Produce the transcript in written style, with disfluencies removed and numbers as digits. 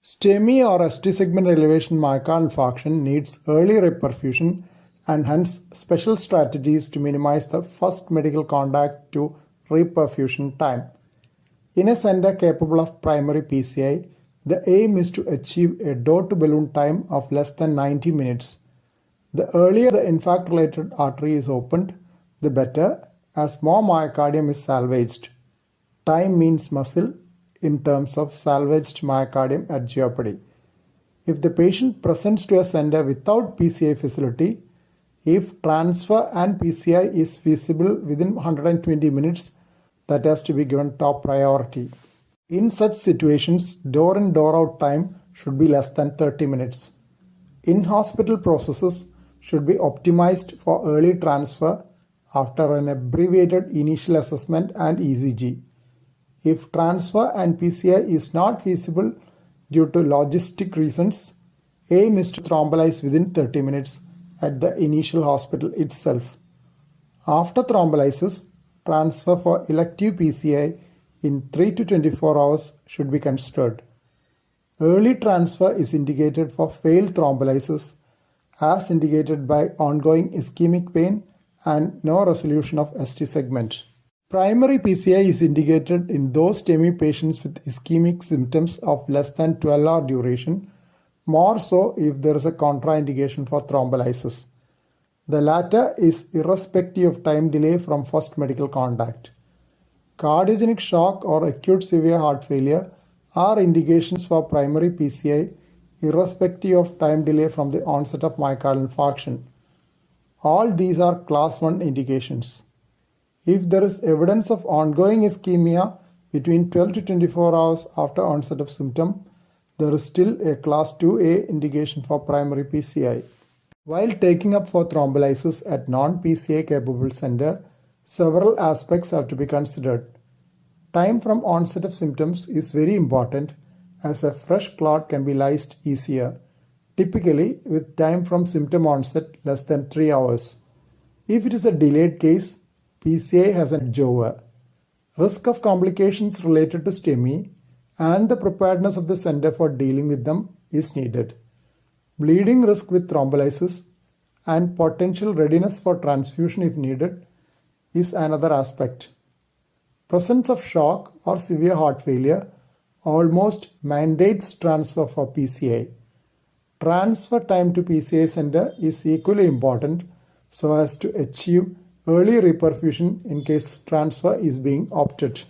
STEMI or ST segment elevation myocardial infarction needs early reperfusion and hence special strategies to minimize the first medical contact to reperfusion time. In a center capable of primary PCI, the aim is to achieve a door-to-balloon time of less than 90 minutes. The earlier the infarct-related artery is opened, the better, as more myocardium is salvaged. Time means muscle in terms of salvaged myocardium at jeopardy. If the patient presents to a center without PCI facility, if transfer and PCI is feasible within 120 minutes, that has to be given top priority. In such situations, door in door out time should be less than 30 minutes. In-hospital processes should be optimized for early transfer after an abbreviated initial assessment and ECG. If transfer and PCI is not feasible due to logistic reasons, aim is to thrombolize within 30 minutes at the initial hospital itself. After thrombolysis, transfer for elective PCI in 3 to 24 hours should be considered. Early transfer is indicated for failed thrombolysis as indicated by ongoing ischemic pain and no resolution of ST segment. Primary PCI is indicated in those STEMI patients with ischemic symptoms of less than 12-hour duration, more so if there is a contraindication for thrombolysis. The latter is irrespective of time delay from first medical contact. Cardiogenic shock or acute severe heart failure are indications for primary PCI irrespective of time delay from the onset of myocardial infarction. All these are class 1 indications. If there is evidence of ongoing ischemia between 12 to 24 hours after onset of symptom, there is still a class 2A indication for primary PCI. While taking up for thrombolysis at non-PCI capable center, several aspects have to be considered. Time from onset of symptoms is very important as a fresh clot can be lysed easier, typically with time from symptom onset less than 3 hours. If it is a delayed case, PCI has an edge over. Risk of complications related to STEMI and the preparedness of the center for dealing with them is needed. Bleeding risk with thrombolysis and potential readiness for transfusion if needed is another aspect. Presence of shock or severe heart failure almost mandates transfer for PCI. Transfer time to PCI center is equally important so as to achieve early reperfusion in case transfer is being opted.